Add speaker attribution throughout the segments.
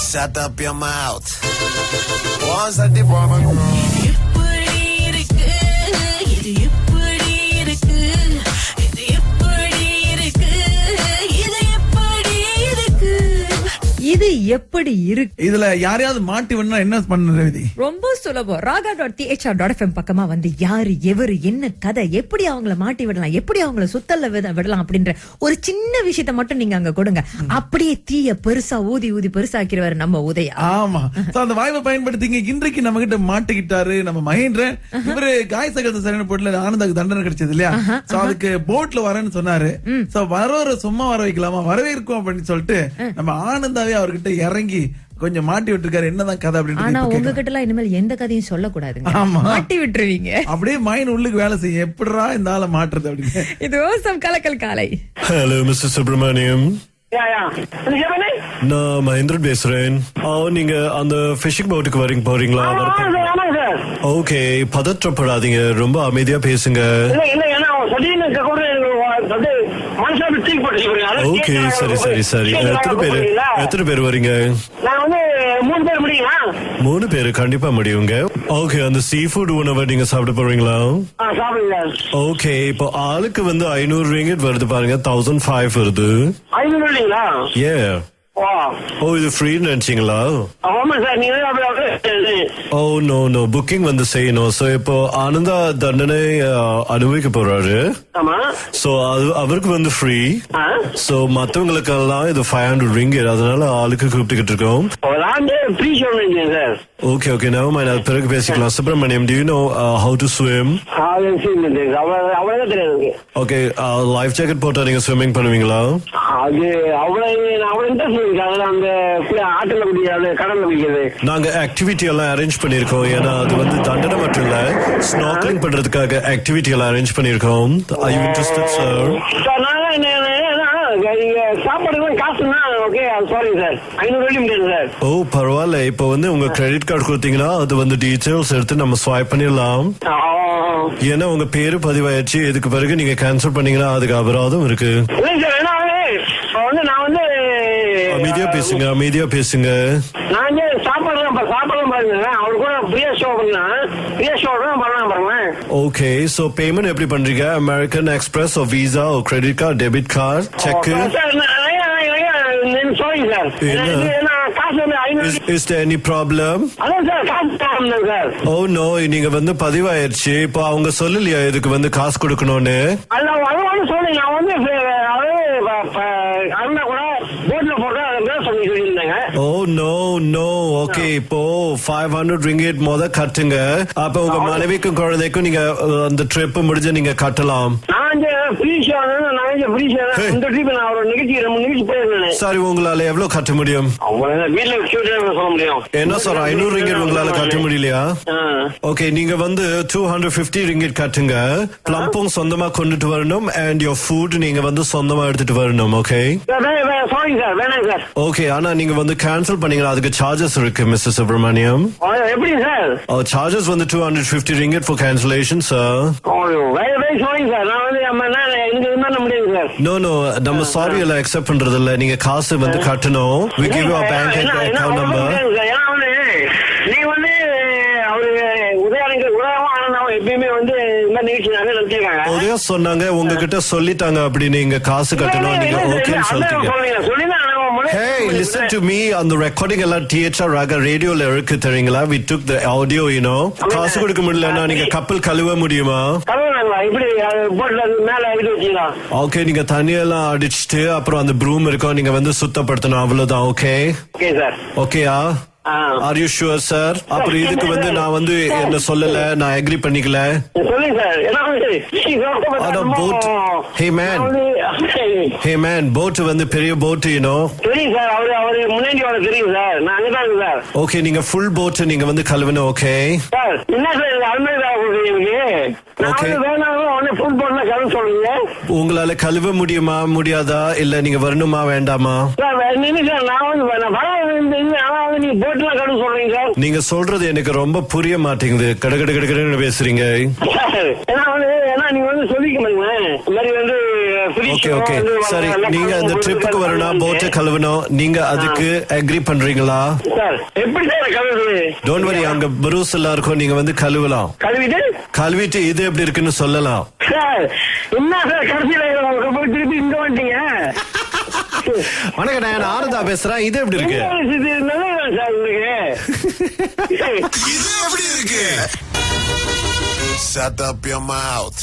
Speaker 1: Shut up your mouth. Once I did
Speaker 2: இது எப்படி இருக்கு?
Speaker 3: இதுல யாரையாவது மாட்டி வேணா என்ன பண்றது?
Speaker 2: ரொம்ப சுலபம். raga.thr.fm பக்கமா வந்து யாரு எவரு என்ன கதை எப்படி அவங்கள மாட்டி விடலாம், எப்படி அவங்கள சுத்தல்ல விடலாம் அப்படின்ற ஒரு சின்ன விஷயத்த மட்டும் நீங்க அங்க கொடுங்க. அப்படியே தீய பெருசா ஊதி ஊதி பெருசாக்கிடுவாரு நம்ம உதயா.
Speaker 3: ஆமா, அந்த வாய்ப்பை பயன்படுத்திங்க. இன்றைக்கு நம்ம கிட்ட மாட்டிக்கிட்டாரு நம்ம மகேந்திரன். இவரு காய் சகத்த சரண போட்டுல ஆனந்தாக்கு தண்டனை கிடைச்சது இல்லையா? சோ அதுக்கு போட்ல வரேன்னு சொன்னாரு. சோ வர சும்மா வர வைக்கலாமா, வரவேற்கும் அப்படின்னு சொல்லிட்டு நம்ம ஆனந்தாவே அவர்கிட்ட இறங்கி கொஞ்சம் மாட்டி விட்டுருக்காரு. என்னதான் கதை அப்படின்னு.
Speaker 2: ஆனா உங்ககிட்ட எல்லாம் இனிமேல் எந்த கதையும் சொல்லக்கூடாதுங்க. மாட்டி விட்டுருவீங்க. அப்படியே
Speaker 3: மைண்ட் உள்ளுக்கு வேலை செய்யும். எப்படிரா இந்த ஆளை மாட்டுறது அப்படின்னு.
Speaker 2: இது ஓசம் கலக்கல் காலை.
Speaker 4: Hello mister Subramaniam. நான் மகேந்திரன் பேசுறேன். நீங்க அந்த ஃபிஷிங் போட்டுக்கு போறீங்களா? ஓகே, பதற்றப்படாதீங்க, ரொம்ப அமைதியா பேசுங்க. ஓகே, சரி சரி சரி. எத்தனை பேர் வரீங்க? 3 பேரு கண்டிப்பா முடியுங்க. ஓகே, அந்த சீ ஃபுட் உணவை நீங்க சாப்பிட போறீங்களா? ஓகே, இப்போ ஆளுக்கு வந்து 500 ரிங்கிட் வருது பாருங்க. 1500 வருது.
Speaker 5: 500
Speaker 4: ஏ ஓ, இது ஃப்ரீ நினைச்சீங்களா? ஓ நோ நோ, புக்கிங் வந்து செய்யணும். சோ இப்போ ஆனந்தா தண்டனை அனுபவிக்க போறாரு. சோ அவருக்கு வந்து ஃப்ரீ. சோ மத்தவங்களுக்கு எல்லாம் இது 500 ரிங்கிட். அதனால ஆளுக்கு கூப்பிட்டுக்கிட்டு இருக்கோம். ஓகே ஓகே, நெவர் மைண்ட், அது பிறகு பேசிக்கலாம். Subramaniam, do you know how to swim? Okay, life jacket போட்டா நீங்க ஸ்விம்மிங் பண்ணுவீங்களா? நாங்க ஆக்டிவிட்டி எல்லாம் அரேஞ்ச் பண்ணிருக்கோம். ஏன்னா அது வந்து தண்டனை மட்டும் இல்ல, ஸ்நார்க்கலிங் பண்றதுக்காக ஆக்டிவிட்டி எல்லாம் அரேஞ்ச் பண்ணிருக்கோம். Are you interested, sir? ஓ பரவாயில்ல. இப்ப வந்து உங்க கிரெடிட் கார்டு கொடுத்தீங்கன்னா அது வந்து டீடைல்ஸ் எடுத்து நம்ம ஸ்வைப் பண்ணிடலாம். ஏன்னா உங்க பேரு பதிவாயிடுச்சு. இதுக்கு பிறகு நீங்க கேன்சல் பண்ணீங்கன்னா அதுக்கு அபராதம் இருக்கு. அமைதியா பேசுங்க, அமைதியா பேசுங்க. ஓகே, சோ பேமெண்ட் எப்படி பண்றீங்க? American express, visa, credit card, debit card, check? Is there any problem? Oh no, நீங்க வந்து பதிவாயிருச்சு. இப்போ அவங்க சொல்லலையா இதுக்கு வந்து காசு கொடுக்கணும்னு? Oh no no. ஓகே, இப்போ 500 ringgit முத கட்டுங்க. அப்ப உங்க மனைவிக்கும் குழந்தைக்கும் நீங்க அந்த ட்ரிப் முடிஞ்சு நீங்க கட்டலாம். சரி, உங்களால எவ்வளவு கட்ட முடியும்? என்ன சார், 500 ringgit உங்களால கட்ட முடியலையா? ஓகே, நீங்க வந்து 250 ringgit கட்டுங்க. பிளம்பும் சொந்தமா கொண்டுட்டு வரணும். அண்ட் யோர் ஃபுட் நீங்க வந்து சொந்தமா எடுத்துட்டு வரணும். ஓகே ஓகே, ஆனா நீங்க வந்து கேன்சல் பண்ணீங்கன்னா அதுக்கு சார்ஜஸ் இருக்கு மிஸ்டர் சுப்ரமணியம்.
Speaker 5: எப்படி சார்?
Speaker 4: சார்ஜஸ் வந்து 250 ringgit for cancellation, sir. No no, நம்ம சாரி எல்லாம் அக்செப்ட் பண்றது இல்ல. நீங்க காசு வந்து கட்டணும். We give you a bank account number.
Speaker 5: நீங்க வந்து
Speaker 4: உதயா சொன்னாங்க உங்ககிட்ட சொல்லிட்டாங்க அப்படி நீங்க காசு கட்டணும். நீங்க ஓகேன்னு சொல்லிட்டீங்க. Hey, listen to me. On the recording எல்லாம் THR Raga ரேடியோல இருக்கு தெரியுங்களா? We took the audio, you know. காசு கொடுக்க முடியலன்னா நீங்க கப்பல் கழுவ முடியுமா? ஓகே, நீங்க தண்ணியெல்லாம் அடிச்சுட்டு அப்புறம் அந்த ப்ரூம் இருக்கும், நீங்க வந்து சுத்தப்படுத்தணும். அவ்வளவுதான். ஓகே ஓகேயா? Are you sure, sir? அப்புறம் இதுக்கு வந்து நான் வந்து என்ன சொல்லல, நான் அக்ரி பண்ணிக்கல. Hey man, boat வந்து பெரிய boat, you know. ஓகே, நீங்க full boat நீங்க வந்து கழுவணும். ஓகே உங்களால கழுவ முடியுமா முடியாதா, இல்ல நீங்க வரணுமா வேண்டாமா? நீங்க சொல்றது எனக்கு ரொம்ப புரிய மாட்டேங்குது. கடகட பேசுறீங்க. ஓகே ஓகே சரி, நீங்க அந்த ட்ரிப்புக்கு வரணும், போட்டை கழுவணும், நீங்க அதுக்கு அக்ரி பண்றீங்களா?
Speaker 5: சார் எப்படி சார் கழுவுறது?
Speaker 4: டோன்ட் வரி, அங்க புரூஸ் எல்லாம் இருக்கும், நீங்க வந்து கழுவலாம். கழுவிட்டு இது எப்படி இருக்குன்னு சொல்லலாம்.
Speaker 5: சார் என்ன சார் கடைசியில திருப்பி இங்க வந்துட்டீங்க?
Speaker 4: வணக்கம், நான் ஆனந்தா பேசுறேன். இது எப்படி இருக்கு?
Speaker 5: சார்
Speaker 1: இது எப்படி இருக்கு? Shut up your mouth.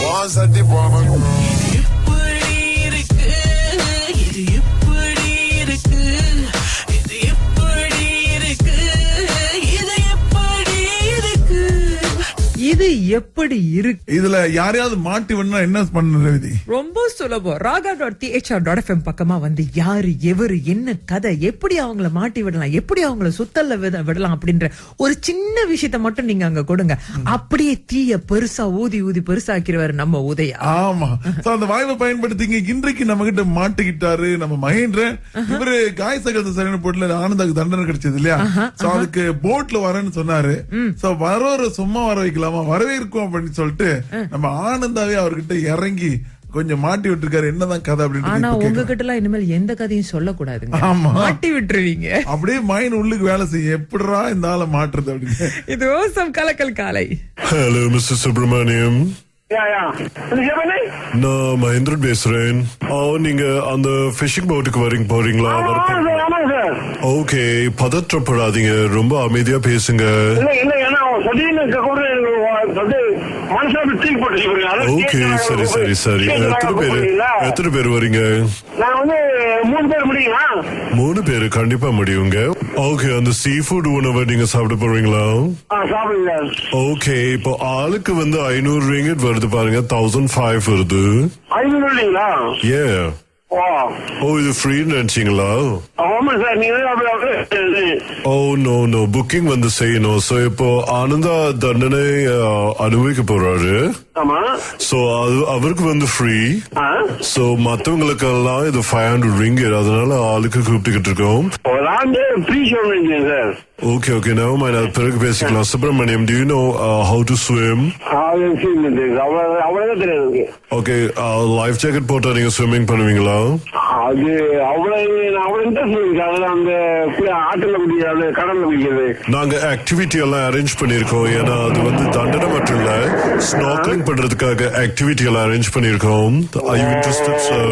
Speaker 1: Once a deep woman.
Speaker 6: எப்படி இருக்கு இது, எப்படி இருக்கு இது, எப்படி இருக்கு இது, எப்படி இருக்கு
Speaker 2: இது எப்படி இருக்கு?
Speaker 3: இதுல யாரையாவது மாட்டி வேணும்னா என்ன பண்ண விதி?
Speaker 2: ரொம்ப சுலபம். raga.thr.fm பக்கமா வந்து யாரு எவரு என்ன கதை, எப்படி அவங்கள மாட்டி விடலாம், எப்படி அவங்கள சுத்தல்ல விடலாம் அப்படின்ற ஒரு சின்ன விஷயத்த மட்டும் நீங்க அங்க கொடுங்க. அப்படியே தீய பெருசா ஊதி ஊதி பெருசாக்கிறவர் நம்ம உதயா.
Speaker 3: ஆமா, அந்த வாய்ப்பை பயன்படுத்திங்க. இன்றைக்கு நம்ம கிட்ட மாட்டிக்கிட்டாரு நம்ம மகேந்திரன். இவரு காய் சகல சரியான போட்டுல ஆனந்தாக்கு தண்டனை கிடைச்சது இல்லையா? சோ அதுக்கு போட்ல வரேன்னு சொன்னாரு. சோ வர சும்மா வர வைக்கலாமா, வரவேற்கும் அப்படின்னு சொல்லிட்டு நம்ம ஆனந்தாவே அவர்கிட்ட இறங்கி கொஞ்சம் மாட்டி விட்டுருக்காரு. என்னதான் கதை அப்படின்னு.
Speaker 2: ஆனா உங்ககிட்ட எல்லாம் இனிமேல் எந்த கதையும் சொல்லக்கூடாதுங்க.
Speaker 3: ஆமா,
Speaker 2: மாட்டி விட்டுருவீங்க.
Speaker 3: அப்படியே மைண்ட் உள்ளுக்கு வேலை செய்யும், எப்படிரா இந்த ஆளை மாட்டுறது அப்படின்னு.
Speaker 2: இது ஓசம் கலக்கல் காலை.
Speaker 4: Hello mister Subramaniam. நான் மகேந்திரன் பேசுறேன். நீங்க அந்த ஃபிஷிங் போட்டுக்கு போறீங்களா? ஓகே, பதற்றப்படாதீங்க, ரொம்ப அமைதியா பேசுங்க. ஓகே சரி சரி சரி, எத்தனை பேர் வரீங்க? 3 பேரு கண்டிப்பா முடியுங்க. ஓகே, அந்த சீ ஃபுட் உணவை நீங்க சாப்பிட போறீங்களா? ஓகே, இப்போ ஆளுக்கு வந்து 500 ரிங்கிட் வருது பாருங்க, 1500 வருது.
Speaker 5: 500?
Speaker 4: ஏ ஓ, இது ஃப்ரீ நினைச்சீங்களா?
Speaker 5: ஆமா சார்,
Speaker 4: நோ நோ, புக்கிங் வந்து செய்யணும். சோ இப்போ ஆனந்தா தண்டனை அனுபவிக்க போறாரு.
Speaker 5: ஆமா,
Speaker 4: சோ அது அவருக்கு வந்து ஃப்ரீ. சோ மத்தவங்களுக்கு எல்லாம் இது 500 ரிங்கிட், அதனால ஆளுக்கு கூப்பிட்டுக்கிட்டு இருக்கோம். ஓகே ஓகே, நெவர் மைண்ட், அது பிறகு பேசிக்கலாம். Subramaniam, do you know how to swim? Okay, life jacket போட்டா நீங்க ஸ்விம்மிங் பண்ணுவீங்களா?
Speaker 5: அது அவ்வளவு இன்ட்ரெஸ்ட் அந்த ஆற்றுல குடிக்கிறது, கடல்ல குடிக்கிறது.
Speaker 4: நாங்க ஆக்டிவிட்டி எல்லாம் அரேஞ்ச் பண்ணிருக்கோம். ஏன்னா அது வந்து தண்டனை மட்டும் இல்ல, ஸ்நார்க்லிங் பண்றதுக்காக ஆக்டிவிட்டி எல்லாம் அரேஞ்ச் பண்ணிருக்கோம். Are you interested, sir?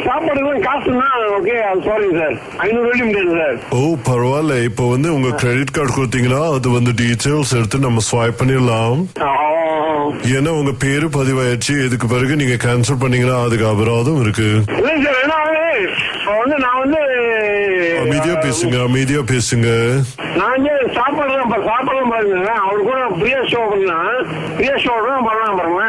Speaker 5: சாப்பாடு காசுனா ஓகே, சாரி சார், 500 முடியாது சார்.
Speaker 4: ஓ பரவாயில்ல, இப்போ வந்து உங்க கிரெடிட் கார்டு கொடுத்தீங்கன்னா அது வந்து டீடைல்ஸ் எடுத்து நம்ம ஸ்வைப் பண்ணிடலாம். ஏன்னா உங்க பேரு பதிவாயிடுச்சு, இதுக்கு பிறகு நீங்க கேன்சல் பண்ணீங்கன்னா அதுக்கு அபராதம் இருக்கு. அமைதியா பேசுங்க, அமைதியா பேசுங்க.
Speaker 5: நான் சாப்பாடுலாம் பாருங்க, அவரு கூட பிரியா ஷோ பண்ணலாம் பாருங்க.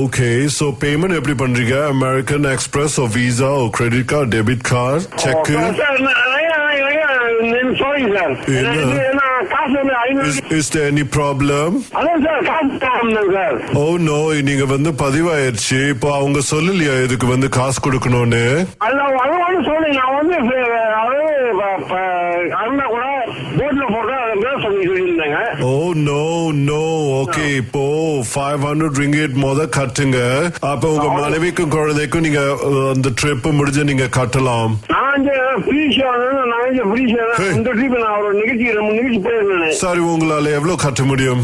Speaker 4: ஓகே, சோ பேமெண்ட் எப்படி பண்றீங்க? American express, visa, credit card, debit card, check? Sorry sir, Is there any problem? Oh no, நீங்க வந்து பதிவாயிருச்சு. இப்போ அவங்க சொல்லலையா இதுக்கு வந்து காசு கொடுக்கணும்னு?
Speaker 5: சொல்லி நான் வந்து அண்ணா கூட போட்ல போட்டா சொல்லியிருந்தாங்க.
Speaker 4: Oh no no, ஓகே, இப்போ 500 ringgit முத கட்டுங்க. அப்ப உங்க மனைவிக்கும் குழந்தைக்கும் நீங்க அந்த ட்ரிப் முடிஞ்சு நீங்க கட்டலாம். சரி, உங்களால எவ்வளவு கட்ட முடியும்?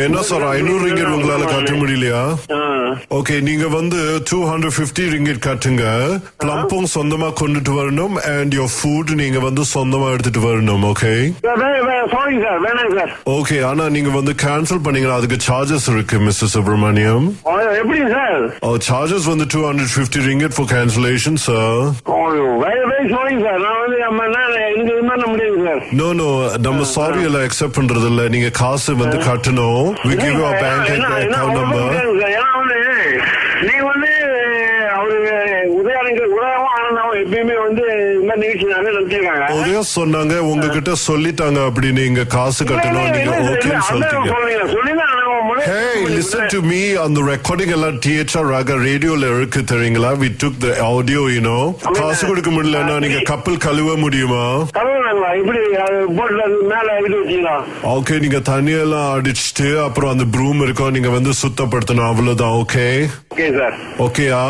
Speaker 4: என்ன சார், 500 ringgit உங்களால கட்ட முடியலையா? ஓகே, நீங்க வந்து 250 ringgit கட்டுங்க. பிளம்பும் சொந்தமா கொண்டுட்டு வரணும், அண்ட் யோர் ஃபுட் நீங்க வந்து சொந்தமா எடுத்துட்டு வரணும். ஓகே ஓகே, ஆனா நீங்க வந்து கேன்சல் பண்ணீங்கன்னா அதுக்கு சார்ஜஸ் இருக்கு மிஸ்டர் சுப்பிரமணியம்.
Speaker 5: எப்படி சார்?
Speaker 4: சார்ஜஸ் வந்து 250 ringgit for cancellation, sir. No no, நம்ம சாரி எல்லாம் அக்செப்ட் பண்றது இல்ல, நீங்க காசு வந்து கட்டணும். We give you a bank account number.
Speaker 5: நீ வந்து எப்பயுமே வந்து இந்த நிகழ்ச்சி நினைச்சிருக்காங்க.
Speaker 4: உதயா சொன்னாங்க உங்ககிட்ட சொல்லிட்டாங்க அப்படி நீங்க காசு கட்டணும், நீங்க ஓகேன்னு சொல்லிட்டீங்க.
Speaker 5: சொல்லிதான்
Speaker 4: Hey, listen to me. On the recording எல்லாம் THR Raga ரேடியோல இருக்கு தெரியுங்களா? We took the audio, you know. காசு கொடுக்க முடியலன்னா நீங்க கப்பல் கழுவ முடியுமா?
Speaker 5: கழுவுனாங்களா? இப்படி போட்ல மேல இது வச்சீங்களா?
Speaker 4: ஓகே, நீங்க தண்ணியெல்லாம் அடிச்சுட்டு அப்புறம் அந்த ப்ரூம் இருக்கும், நீங்க வந்து சுத்தப்படுத்தணும், அவ்வளவுதான். Okay
Speaker 5: okay sir.
Speaker 4: ஓகேயா?